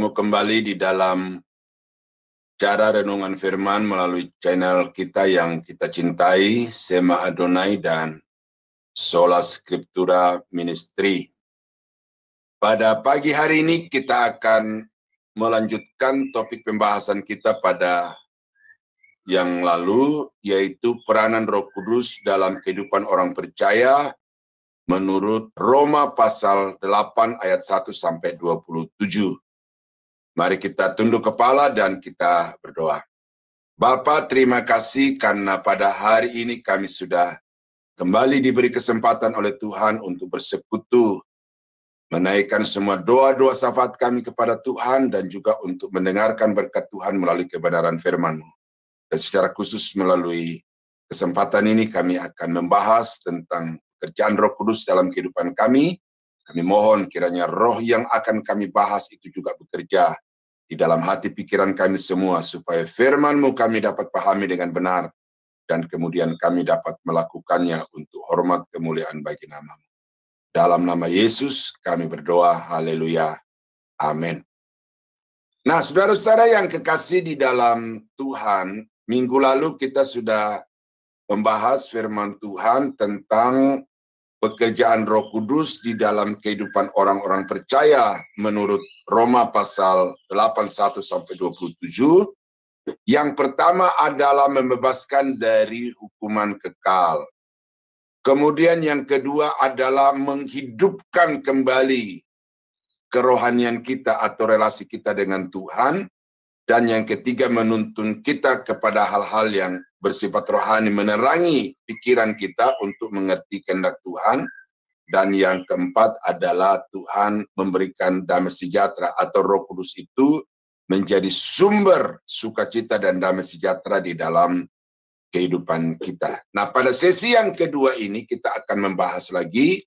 bertemu kembali di dalam cara renungan firman melalui channel kita yang kita cintai, Sema Adonai dan Sola Scriptura Ministry. Pada pagi hari ini kita akan melanjutkan topik pembahasan kita pada yang lalu, yaitu peranan Roh Kudus dalam kehidupan orang percaya menurut Roma pasal 8 ayat 1 sampai 27. Mari kita tunduk kepala dan kita berdoa. Bapa, terima kasih karena pada hari ini kami sudah kembali diberi kesempatan oleh Tuhan untuk bersekutu, menaikkan semua doa-doa syafaat kami kepada Tuhan dan juga untuk mendengarkan berkat Tuhan melalui kebenaran firman-Mu. Dan secara khusus melalui kesempatan ini kami akan membahas tentang kerjaan Roh Kudus dalam kehidupan kami. Kami mohon kiranya roh yang akan kami bahas itu juga bekerja di dalam hati pikiran kami semua, supaya firman-Mu kami dapat pahami dengan benar, dan kemudian kami dapat melakukannya untuk hormat kemuliaan bagi nama-Mu. Dalam nama Yesus kami berdoa, haleluya, amin. Nah, saudara-saudara yang kekasih di dalam Tuhan, minggu lalu kita sudah membahas firman Tuhan tentang pekerjaan Roh Kudus di dalam kehidupan orang-orang percaya menurut Roma pasal 81 sampai 27. Yang pertama adalah membebaskan dari hukuman kekal. Kemudian yang kedua adalah menghidupkan kembali kerohanian kita atau relasi kita dengan Tuhan. Dan yang ketiga menuntun kita kepada hal-hal yang bersifat rohani, menerangi pikiran kita untuk mengerti kehendak Tuhan. Dan yang keempat adalah Tuhan memberikan damai sejahtera atau Roh Kudus itu menjadi sumber sukacita dan damai sejahtera di dalam kehidupan kita. Nah, pada sesi yang kedua ini kita akan membahas lagi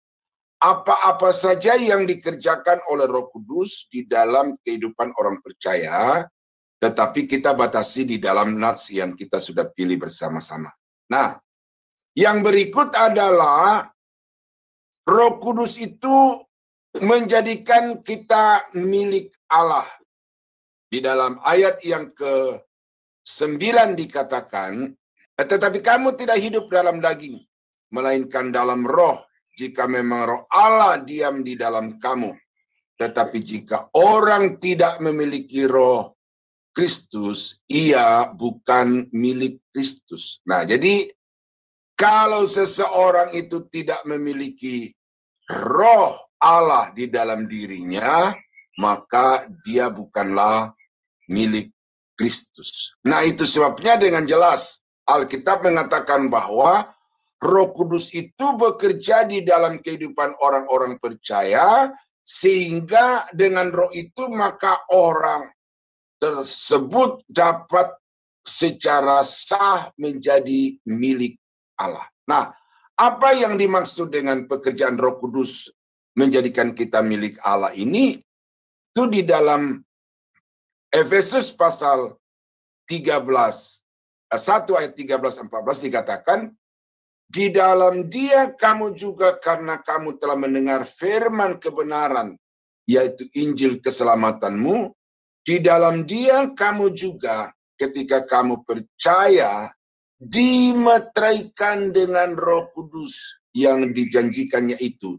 apa-apa saja yang dikerjakan oleh Roh Kudus di dalam kehidupan orang percaya, tetapi kita batasi di dalam nats yang kita sudah pilih bersama-sama. Nah, yang berikut adalah Roh Kudus itu menjadikan kita milik Allah. Di dalam ayat yang ke-9 dikatakan, tetapi kamu tidak hidup dalam daging, melainkan dalam roh, jika memang roh Allah diam di dalam kamu. Tetapi jika orang tidak memiliki roh Kristus, ia bukan milik Kristus. Nah, jadi kalau seseorang itu tidak memiliki roh Allah di dalam dirinya, maka dia bukanlah milik Kristus. Nah, itu sebabnya dengan jelas Alkitab mengatakan bahwa Roh Kudus itu bekerja di dalam kehidupan orang-orang percaya, sehingga dengan roh itu maka orang tersebut dapat secara sah menjadi milik Allah. Nah, apa yang dimaksud dengan pekerjaan Roh Kudus menjadikan kita milik Allah ini? Itu di dalam Efesus pasal 13, 1 ayat 13-14 dikatakan, di dalam Dia kamu juga karena kamu telah mendengar firman kebenaran, yaitu Injil keselamatanmu. Di dalam Dia kamu juga ketika kamu percaya dimeteraikan dengan Roh Kudus yang dijanjikannya itu.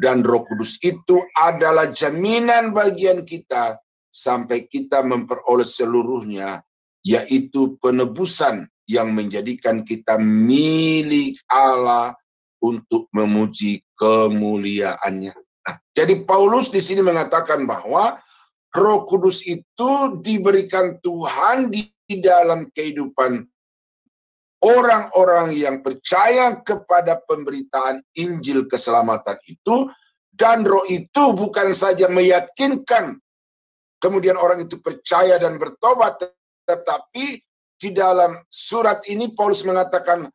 Dan Roh Kudus itu adalah jaminan bagian kita sampai kita memperoleh seluruhnya, yaitu penebusan yang menjadikan kita milik Allah untuk memuji kemuliaannya. Nah, jadi Paulus di sini mengatakan bahwa Roh Kudus itu diberikan Tuhan di dalam kehidupan orang-orang yang percaya kepada pemberitaan Injil keselamatan itu, dan roh itu bukan saja meyakinkan kemudian orang itu percaya dan bertobat, tetapi di dalam surat ini Paulus mengatakan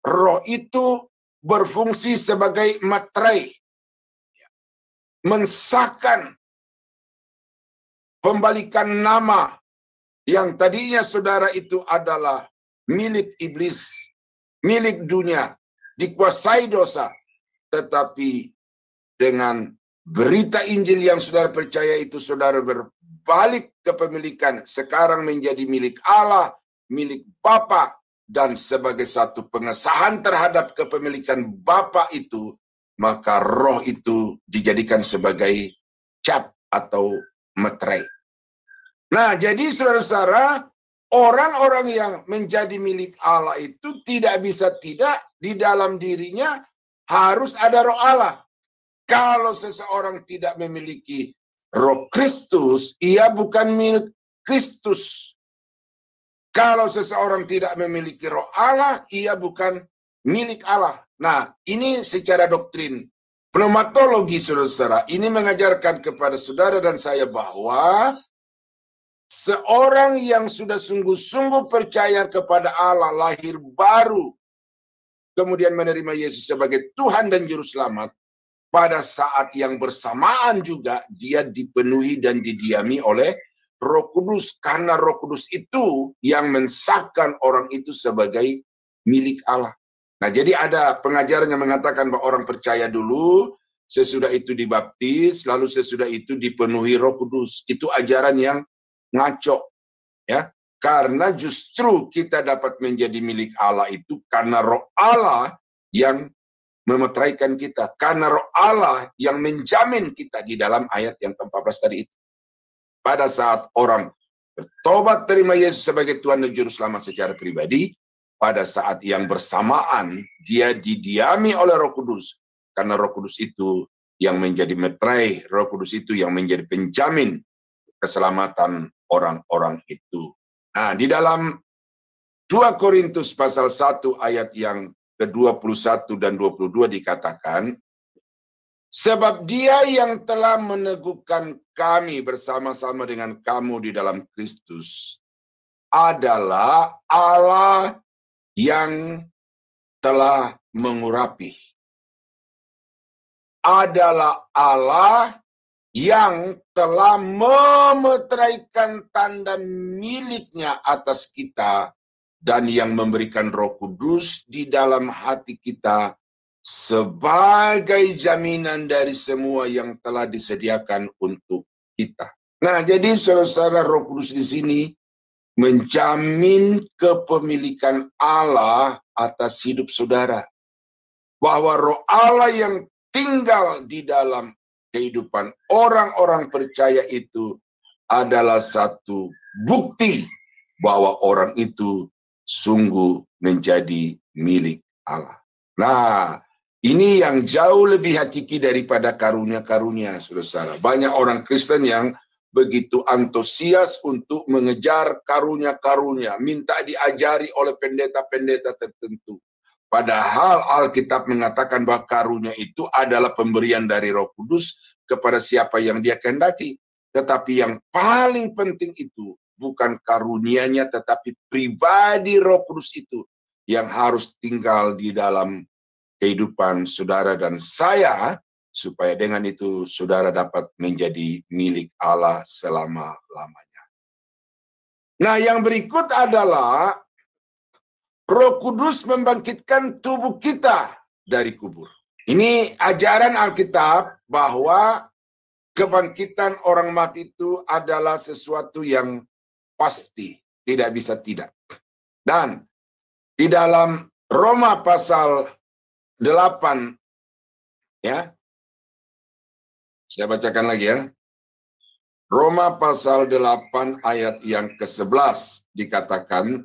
roh itu berfungsi sebagai materai, mensahkan pembalikan nama yang tadinya saudara itu adalah milik iblis, milik dunia, dikuasai dosa. Tetapi dengan berita Injil yang saudara percaya itu, saudara balik kepemilikan, sekarang menjadi milik Allah, milik Bapa, dan sebagai satu pengesahan terhadap kepemilikan Bapa itu, maka roh itu dijadikan sebagai cap atau meterai. Nah, jadi saudara-saudara, orang-orang yang menjadi milik Allah itu tidak bisa tidak di dalam dirinya harus ada roh Allah. Kalau seseorang tidak memiliki roh Kristus, ia bukan milik Kristus. Kalau seseorang tidak memiliki roh Allah, ia bukan milik Allah. Nah, ini secara doktrin pneumatologi, saudara-saudara. Ini mengajarkan kepada saudara dan saya bahwa seorang yang sudah sungguh-sungguh percaya kepada Allah, lahir baru, kemudian menerima Yesus sebagai Tuhan dan Juru Selamat, pada saat yang bersamaan juga dia dipenuhi dan didiami oleh Roh Kudus, karena Roh Kudus itu yang mensahkan orang itu sebagai milik Allah. Nah, jadi ada pengajaran yang mengatakan bahwa orang percaya dulu, sesudah itu dibaptis, lalu sesudah itu dipenuhi Roh Kudus. Itu ajaran yang ngaco, ya. Karena justru kita dapat menjadi milik Allah itu karena Roh Allah yang memeteraikan kita, karena Roh Allah yang menjamin kita di dalam ayat yang ke-14 tadi itu. Pada saat orang bertobat terima Yesus sebagai Tuhan dan Juru Selamat secara pribadi, pada saat yang bersamaan dia didiami oleh Roh Kudus, karena Roh Kudus itu yang menjadi meterai, Roh Kudus itu yang menjadi penjamin keselamatan orang-orang itu. Nah, di dalam 2 Korintus pasal 1 ayat yang ke-21 dan 22 dikatakan, sebab dia yang telah meneguhkan kami bersama-sama dengan kamu di dalam Kristus adalah Allah yang telah mengurapi. Adalah Allah yang telah memeteraikan tanda miliknya atas kita dan yang memberikan Roh Kudus di dalam hati kita sebagai jaminan dari semua yang telah disediakan untuk kita. Nah, jadi saudara-saudara, Roh Kudus di sini menjamin kepemilikan Allah atas hidup saudara. Bahwa Roh Allah yang tinggal di dalam kehidupan orang-orang percaya itu adalah satu bukti bahwa orang itu sungguh menjadi milik Allah. Nah, ini yang jauh lebih hakiki daripada karunia-karunia, saudara. Banyak orang Kristen yang begitu antusias untuk mengejar karunia-karunia, minta diajari oleh pendeta-pendeta tertentu. Padahal Alkitab mengatakan bahwa karunia itu adalah pemberian dari Roh Kudus kepada siapa yang dia kehendaki. Tetapi yang paling penting itu bukan karunianya, tetapi pribadi Roh Kudus itu yang harus tinggal di dalam kehidupan saudara dan saya, supaya dengan itu saudara dapat menjadi milik Allah selama-lamanya. Nah, yang berikut adalah Roh Kudus membangkitkan tubuh kita dari kubur. Ini ajaran Alkitab bahwa kebangkitan orang mati itu adalah sesuatu yang pasti, tidak bisa tidak. Dan di dalam Roma pasal 8, ya, saya bacakan lagi ya. Roma pasal 8 ayat yang ke-11 dikatakan,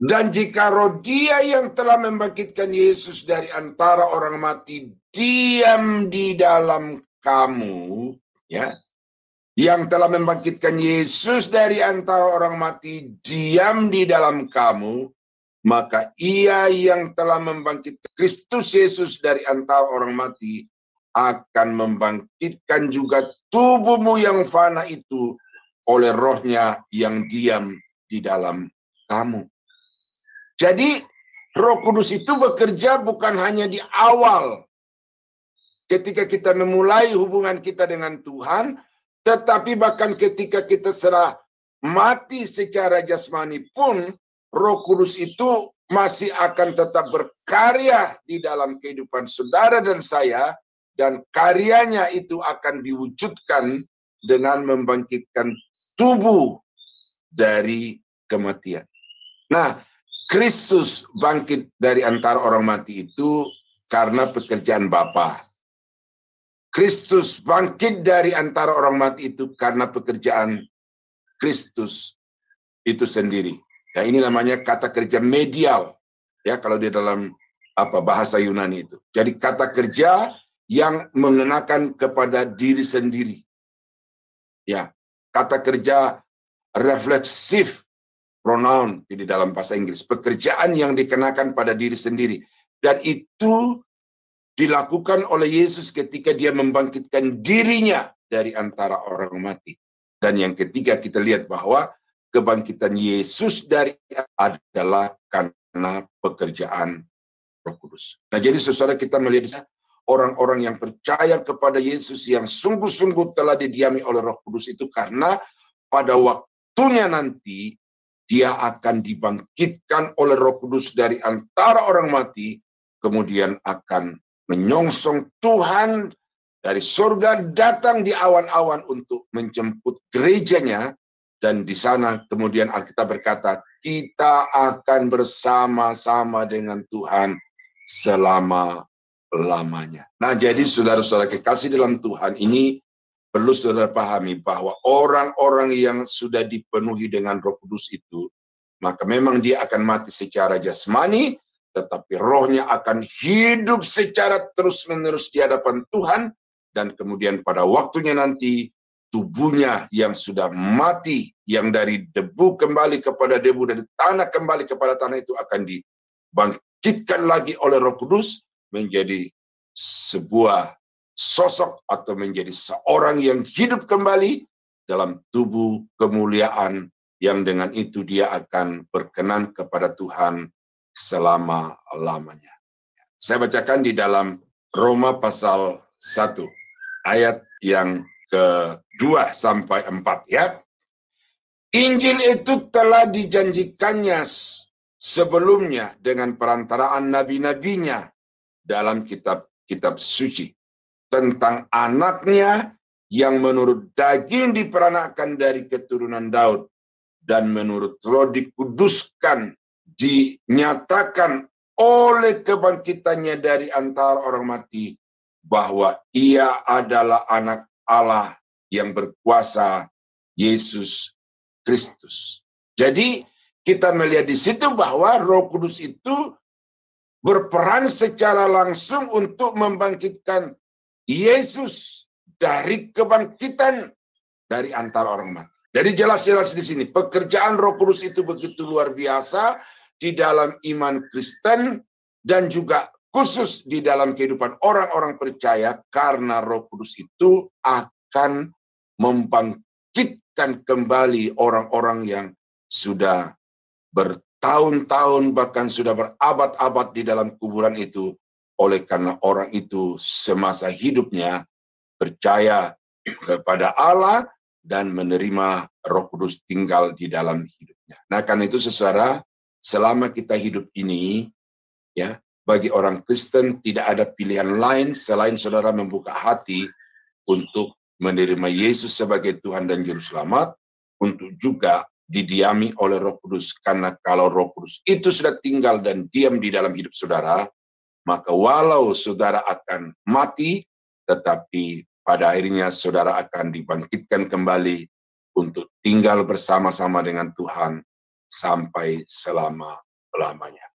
dan jika roh Dia yang telah membangkitkan Yesus dari antara orang mati diam di dalam kamu, ya, yang telah membangkitkan Yesus dari antara orang mati diam di dalam kamu, maka Ia yang telah membangkitkan Kristus Yesus dari antara orang mati akan membangkitkan juga tubuhmu yang fana itu oleh Roh-Nya yang diam di dalam kamu. Jadi Roh Kudus itu bekerja bukan hanya di awal ketika kita memulai hubungan kita dengan Tuhan, tetapi bahkan ketika kita sudah mati secara jasmani pun, Roh Kudus itu masih akan tetap berkarya di dalam kehidupan saudara dan saya, dan karyanya itu akan diwujudkan dengan membangkitkan tubuh dari kematian. Nah, Kristus bangkit dari antara orang mati itu karena pekerjaan Bapa. Kristus bangkit dari antara orang mati itu karena pekerjaan Kristus itu sendiri. Ya, ini namanya kata kerja medial. Ya, kalau di dalam bahasa Yunani itu. Jadi kata kerja yang mengenakan kepada diri sendiri. Ya, kata kerja refleksif pronoun di dalam bahasa Inggris. Pekerjaan yang dikenakan pada diri sendiri. Dan itu dilakukan oleh Yesus ketika dia membangkitkan dirinya dari antara orang mati. Dan yang ketiga kita lihat bahwa kebangkitan Yesus dari adalah karena pekerjaan Roh Kudus. Nah, jadi saudara, kita melihat orang-orang yang percaya kepada Yesus yang sungguh-sungguh telah didiami oleh Roh Kudus itu karena pada waktunya nanti dia akan dibangkitkan oleh Roh Kudus dari antara orang mati, kemudian akan menyongsong Tuhan dari surga datang di awan-awan untuk menjemput gerejanya. Dan di sana kemudian Alkitab berkata, kita akan bersama-sama dengan Tuhan selama-lamanya. Nah, jadi saudara-saudara kekasih dalam Tuhan, ini perlu saudara pahami bahwa orang-orang yang sudah dipenuhi dengan Roh Kudus itu, maka memang dia akan mati secara jasmani, tetapi rohnya akan hidup secara terus-menerus di hadapan Tuhan, dan kemudian pada waktunya nanti, tubuhnya yang sudah mati, yang dari debu kembali kepada debu, dari tanah kembali kepada tanah itu akan dibangkitkan lagi oleh Roh Kudus menjadi sebuah sosok atau menjadi seorang yang hidup kembali dalam tubuh kemuliaan yang dengan itu dia akan berkenan kepada Tuhan selama-lamanya. Saya bacakan di dalam Roma pasal 1 ayat yang ke-2 sampai 4 ya. Injil itu telah dijanjikannya sebelumnya dengan perantaraan nabi-nabinya dalam kitab-kitab suci tentang anaknya yang menurut daging diperanakan dari keturunan Daud dan menurut roh dikuduskan, dinyatakan oleh kebangkitannya dari antara orang mati bahwa ia adalah anak Allah yang berkuasa, Yesus Kristus. Jadi kita melihat di situ bahwa Roh Kudus itu berperan secara langsung untuk membangkitkan Yesus dari kebangkitan dari antara orang mati. Jadi jelas-jelas di sini pekerjaan Roh Kudus itu begitu luar biasa di dalam iman Kristen dan juga khusus di dalam kehidupan orang-orang percaya, karena Roh Kudus itu akan membangkitkan kembali orang-orang yang sudah bertahun-tahun bahkan sudah berabad-abad di dalam kuburan itu, oleh karena orang itu semasa hidupnya percaya kepada Allah dan menerima Roh Kudus tinggal di dalam hidupnya. Nah, karena itu saudara, selama kita hidup ini ya, bagi orang Kristen tidak ada pilihan lain selain saudara membuka hati untuk menerima Yesus sebagai Tuhan dan Juru Selamat, untuk juga didiami oleh Roh Kudus. Karena kalau Roh Kudus itu sudah tinggal dan diam di dalam hidup saudara, maka walau saudara akan mati, tetapi pada akhirnya saudara akan dibangkitkan kembali untuk tinggal bersama-sama dengan Tuhan sampai selama-lamanya.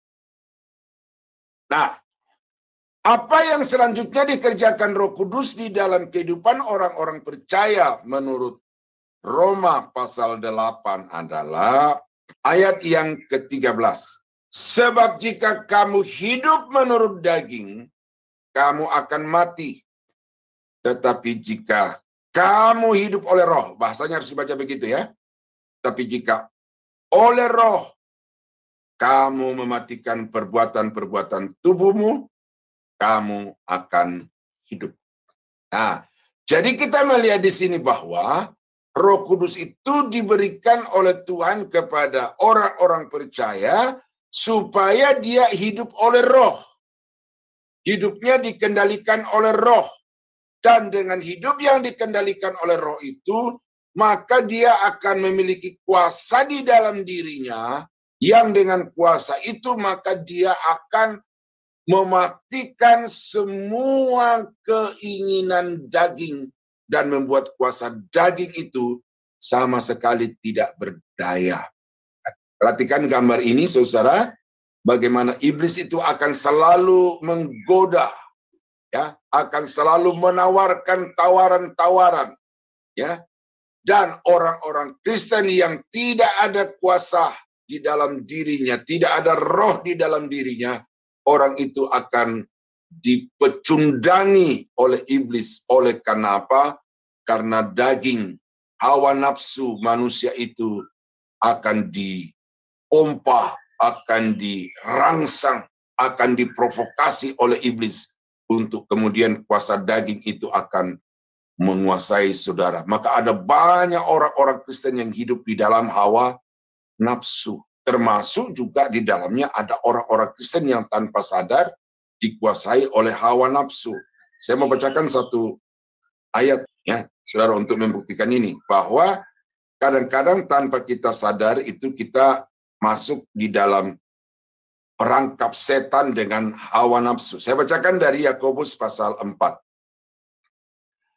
Nah, apa yang selanjutnya dikerjakan Roh Kudus di dalam kehidupan orang-orang percaya menurut Roma pasal 8 adalah ayat yang ke-13. Sebab jika kamu hidup menurut daging, kamu akan mati. Tetapi jika kamu hidup oleh roh, bahasanya harus dibaca begitu ya. Tapi jika oleh roh, kamu mematikan perbuatan-perbuatan tubuhmu, kamu akan hidup. Nah, jadi kita melihat di sini bahwa Roh Kudus itu diberikan oleh Tuhan kepada orang-orang percaya supaya dia hidup oleh roh. Hidupnya dikendalikan oleh roh. Dan dengan hidup yang dikendalikan oleh roh itu, maka dia akan memiliki kuasa di dalam dirinya, yang dengan kuasa itu maka dia akan mematikan semua keinginan daging dan membuat kuasa daging itu sama sekali tidak berdaya. Perhatikan gambar ini, saudara, bagaimana iblis itu akan selalu menggoda, ya, akan selalu menawarkan tawaran-tawaran, ya. Dan orang-orang Kristen yang tidak ada kuasa di dalam dirinya, tidak ada roh di dalam dirinya, orang itu akan dipecundangi oleh iblis. Oleh karena apa? Karena daging, hawa nafsu manusia itu akan dipompa, akan dirangsang, akan diprovokasi oleh iblis untuk kemudian kuasa daging itu akan menguasai saudara. Maka ada banyak orang-orang Kristen yang hidup di dalam hawa nafsu. Termasuk juga di dalamnya ada orang-orang Kristen yang tanpa sadar dikuasai oleh hawa nafsu. Saya mau bacakan satu ayat, ya, saudara, untuk membuktikan ini. Bahwa kadang-kadang tanpa kita sadar itu kita masuk di dalam perangkap setan dengan hawa nafsu. Saya bacakan dari Yakobus pasal 4.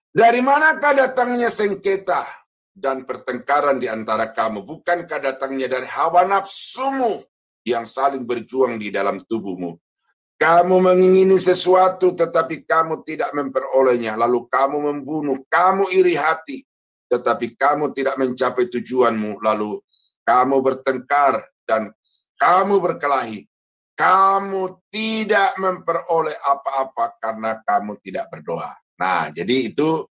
Dari manakah datangnya sengketa dan pertengkaran di antara kamu? Bukankah datangnya dari hawa nafsumu yang saling berjuang di dalam tubuhmu? Kamu mengingini sesuatu tetapi kamu tidak memperolehnya. Lalu kamu membunuh, kamu iri hati tetapi kamu tidak mencapai tujuanmu. Lalu kamu bertengkar dan kamu berkelahi. Kamu tidak memperoleh apa-apa karena kamu tidak berdoa. Nah, jadi itu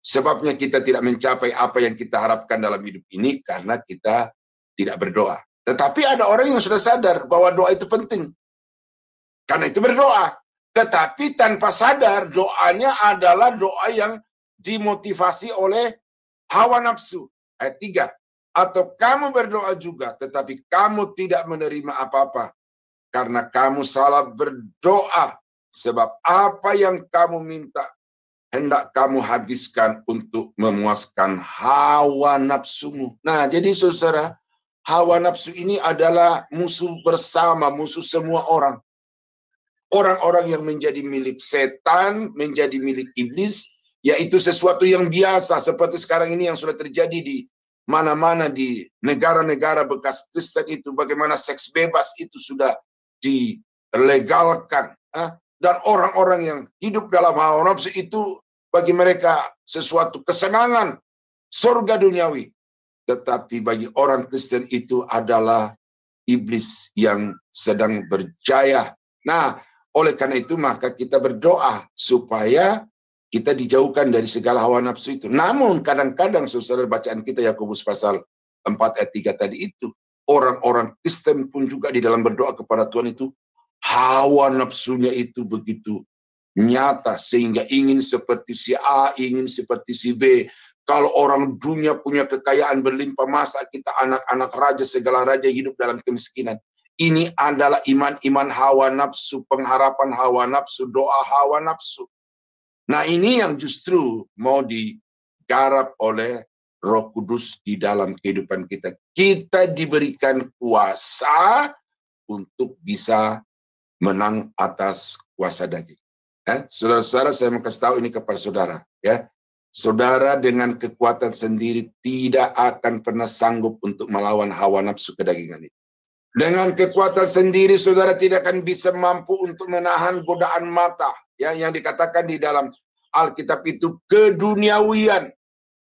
sebabnya kita tidak mencapai apa yang kita harapkan dalam hidup ini karena kita tidak berdoa. Tetapi ada orang yang sudah sadar bahwa doa itu penting. Karena itu berdoa. Tetapi tanpa sadar doanya adalah doa yang dimotivasi oleh hawa nafsu. Ayat 3. Atau kamu berdoa juga tetapi kamu tidak menerima apa-apa karena kamu salah berdoa, sebab apa yang kamu minta hendak kamu habiskan untuk memuaskan hawa nafsumu. Nah, jadi saudara, hawa nafsu ini adalah musuh bersama, musuh semua orang. Orang-orang yang menjadi milik setan, menjadi milik iblis, yaitu sesuatu yang biasa, seperti sekarang ini yang sudah terjadi di mana-mana di negara-negara bekas Kristen itu, bagaimana seks bebas itu sudah dilegalkan. Dan orang-orang yang hidup dalam hawa nafsu itu bagi mereka sesuatu kesenangan surga duniawi. Tetapi bagi orang Kristen itu adalah iblis yang sedang berjaya. Nah, oleh karena itu maka kita berdoa supaya kita dijauhkan dari segala hawa nafsu itu. Namun kadang-kadang saudara, bacaan kita Yakobus pasal 4 ayat 3 tadi itu, orang-orang Kristen pun juga di dalam berdoa kepada Tuhan itu hawa nafsunya itu begitu nyata sehingga ingin seperti si A, ingin seperti si B. Kalau orang dunia punya kekayaan berlimpah, masa kita anak-anak raja, segala raja hidup dalam kemiskinan? Ini adalah iman-iman hawa nafsu, pengharapan hawa nafsu, doa hawa nafsu. Nah, ini yang justru mau digarap oleh Roh Kudus di dalam kehidupan kita. Kita diberikan kuasa untuk bisa menang atas kuasa daging. Saudara-saudara, saya mau kasih tahu ini kepada saudara, ya. Saudara dengan kekuatan sendiri tidak akan pernah sanggup untuk melawan hawa nafsu kedagingan itu. Dengan kekuatan sendiri saudara tidak akan bisa mampu untuk menahan godaan mata, ya, yang dikatakan di dalam Alkitab itu keduniawian.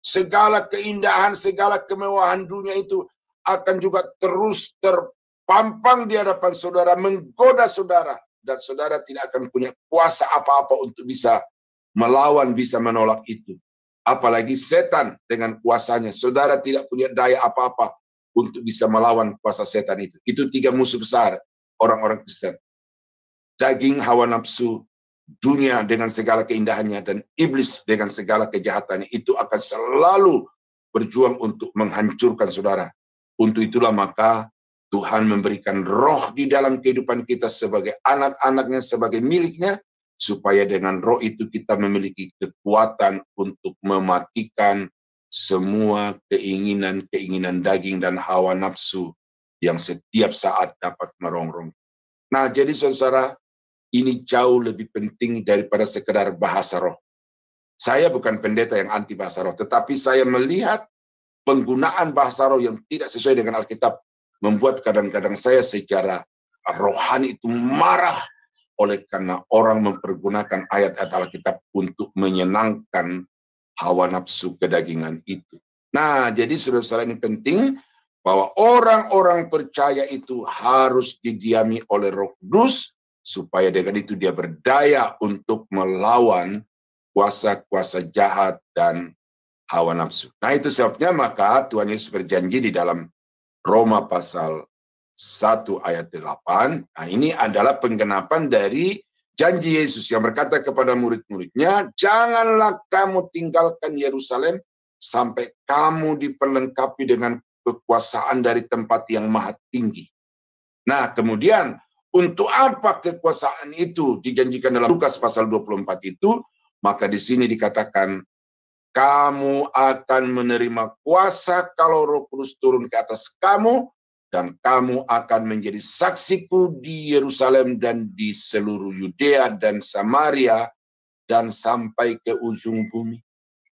Segala keindahan, segala kemewahan dunia itu akan juga terus terpampang di hadapan saudara, menggoda saudara. Dan saudara tidak akan punya kuasa apa-apa untuk bisa melawan, bisa menolak itu. Apalagi setan dengan kuasanya. Saudara tidak punya daya apa-apa untuk bisa melawan kuasa setan itu. Itu 3 musuh besar orang-orang Kristen. Daging, hawa nafsu, dunia dengan segala keindahannya, dan iblis dengan segala kejahatannya. Itu akan selalu berjuang untuk menghancurkan saudara. Untuk itulah maka Tuhan memberikan roh di dalam kehidupan kita sebagai anak-anaknya, sebagai miliknya, supaya dengan roh itu kita memiliki kekuatan untuk mematikan semua keinginan-keinginan daging dan hawa nafsu yang setiap saat dapat merongrong. Nah, jadi saudara, ini jauh lebih penting daripada sekedar bahasa roh. Saya bukan pendeta yang anti bahasa roh, tetapi saya melihat penggunaan bahasa roh yang tidak sesuai dengan Alkitab membuat kadang-kadang saya secara rohani itu marah oleh karena orang mempergunakan ayat-ayat Alkitab untuk menyenangkan hawa nafsu kedagingan itu. Nah, jadi saudara-saudara, ini penting bahwa orang-orang percaya itu harus didiami oleh Roh Kudus supaya dengan itu dia berdaya untuk melawan kuasa-kuasa jahat dan hawa nafsu. Nah, itu sebabnya maka Tuhan Yesus berjanji di dalam Roma pasal 1 ayat 8. Nah, ini adalah penggenapan dari janji Yesus yang berkata kepada murid-muridnya, janganlah kamu tinggalkan Yerusalem sampai kamu diperlengkapi dengan kekuasaan dari tempat yang maha tinggi. Nah, kemudian untuk apa kekuasaan itu dijanjikan dalam Lukas pasal 24 itu? Maka di sini dikatakan, kamu akan menerima kuasa kalau Roh Kudus turun ke atas kamu, dan kamu akan menjadi saksiku di Yerusalem dan di seluruh Yudea dan Samaria dan sampai ke ujung bumi.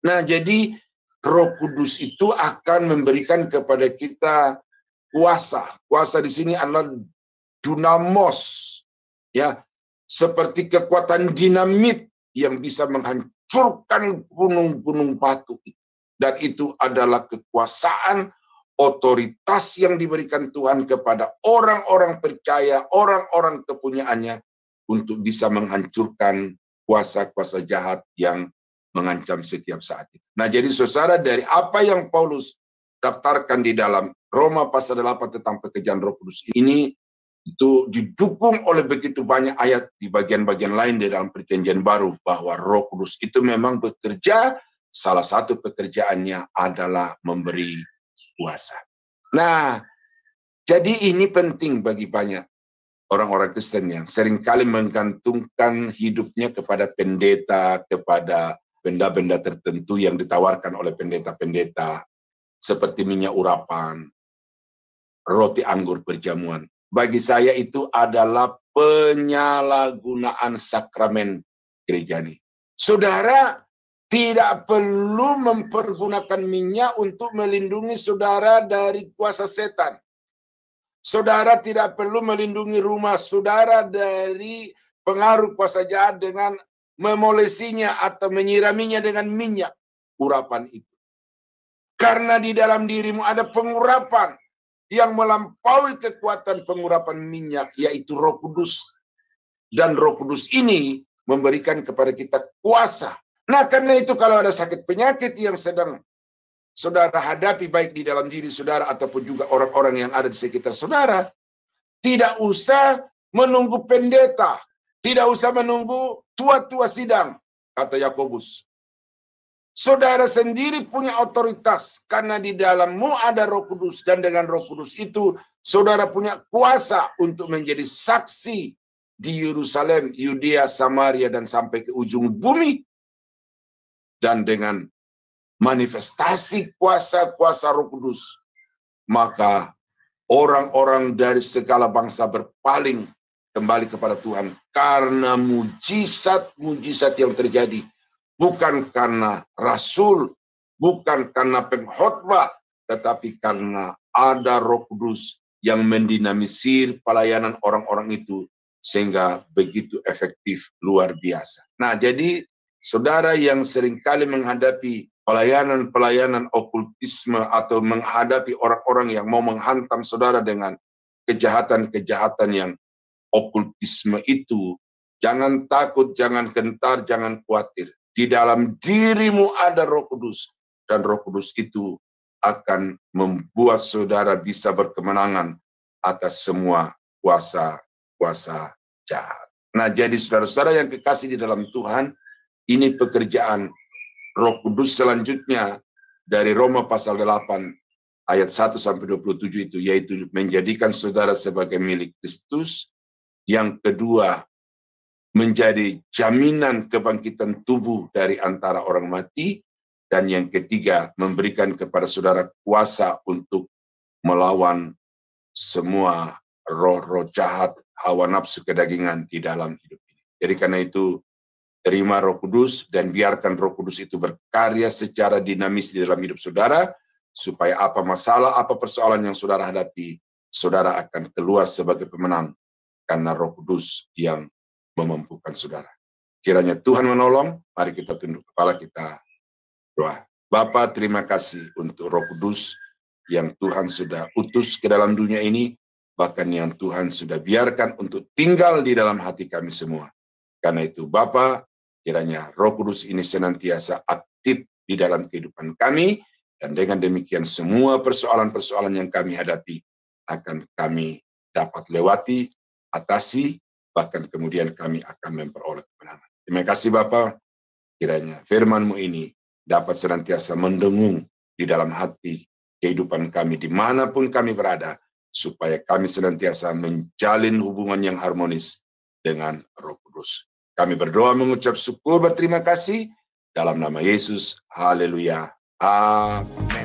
Nah, jadi Roh Kudus itu akan memberikan kepada kita kuasa. Kuasa di sini adalah dunamos, ya, seperti kekuatan dinamit yang bisa menghancurkan gunung-gunung batu. Dan itu adalah kekuasaan otoritas yang diberikan Tuhan kepada orang-orang percaya, orang-orang kepunyaannya untuk bisa menghancurkan kuasa-kuasa jahat yang mengancam setiap saat itu. Nah, jadi saudara, dari apa yang Paulus daftarkan di dalam Roma pasal 8 tentang pekerjaan Roh Kudus ini, itu didukung oleh begitu banyak ayat di bagian-bagian lain di dalam Perjanjian Baru bahwa Roh Kudus itu memang bekerja, salah satu pekerjaannya adalah memberi kuasa. Nah, jadi ini penting bagi banyak orang-orang Kristen yang seringkali menggantungkan hidupnya kepada pendeta, kepada benda-benda tertentu yang ditawarkan oleh pendeta-pendeta, seperti minyak urapan, roti anggur perjamuan. Bagi saya itu adalah penyalahgunaan sakramen gereja ini. Saudara tidak perlu mempergunakan minyak untuk melindungi saudara dari kuasa setan. Saudara tidak perlu melindungi rumah saudara dari pengaruh kuasa jahat dengan memolesinya atau menyiraminya dengan minyak urapan itu. Karena di dalam dirimu ada pengurapan yang melampaui kekuatan pengurapan minyak, yaitu Roh Kudus. Dan Roh Kudus ini memberikan kepada kita kuasa. Nah, karena itu kalau ada sakit penyakit yang sedang saudara hadapi, baik di dalam diri saudara ataupun juga orang-orang yang ada di sekitar saudara, tidak usah menunggu pendeta, tidak usah menunggu tua-tua sidang, kata Yakobus. Saudara sendiri punya otoritas, karena di dalammu ada Roh Kudus, dan dengan Roh Kudus itu saudara punya kuasa untuk menjadi saksi di Yerusalem, Yudea, Samaria, dan sampai ke ujung bumi. Dan dengan manifestasi kuasa-kuasa Roh Kudus, maka orang-orang dari segala bangsa berpaling kembali kepada Tuhan karena mujizat-mujizat yang terjadi. Bukan karena rasul, bukan karena pengkhotbah, tetapi karena ada Roh Kudus yang mendinamisir pelayanan orang-orang itu sehingga begitu efektif, luar biasa. Nah, jadi saudara yang seringkali menghadapi pelayanan-pelayanan okultisme atau menghadapi orang-orang yang mau menghantam saudara dengan kejahatan-kejahatan yang okultisme itu, jangan takut, jangan gentar, jangan khawatir. Di dalam dirimu ada Roh Kudus, dan Roh Kudus itu akan membuat saudara bisa berkemenangan atas semua kuasa-kuasa jahat. Nah, jadi saudara-saudara yang kekasih di dalam Tuhan, ini pekerjaan Roh Kudus selanjutnya dari Roma pasal 8 ayat 1 sampai 27 itu, yaitu menjadikan saudara sebagai milik Kristus. Yang kedua, menjadi jaminan kebangkitan tubuh dari antara orang mati. Dan yang ketiga, memberikan kepada saudara kuasa untuk melawan semua roh-roh jahat, hawa nafsu kedagingan di dalam hidup ini. Jadi karena itu, terima Roh Kudus dan biarkan Roh Kudus itu berkarya secara dinamis di dalam hidup saudara, supaya apa masalah, apa persoalan yang saudara hadapi, saudara akan keluar sebagai pemenang karena Roh Kudus yang memampukan saudara. Kiranya Tuhan menolong, mari kita tunduk kepala kita doa. Bapa, terima kasih untuk Roh Kudus yang Tuhan sudah utus ke dalam dunia ini, bahkan yang Tuhan sudah biarkan untuk tinggal di dalam hati kami semua. Karena itu Bapa, kiranya Roh Kudus ini senantiasa aktif di dalam kehidupan kami, dan dengan demikian semua persoalan-persoalan yang kami hadapi akan kami dapat lewati, atasi, bahkan kemudian kami akan memperoleh kemenangan. Terima kasih Bapa, kiranya firman-Mu ini dapat senantiasa mendengung di dalam hati kehidupan kami dimanapun kami berada, supaya kami senantiasa menjalin hubungan yang harmonis dengan Roh Kudus. Kami berdoa mengucap syukur berterima kasih dalam nama Yesus. Haleluya. Amin.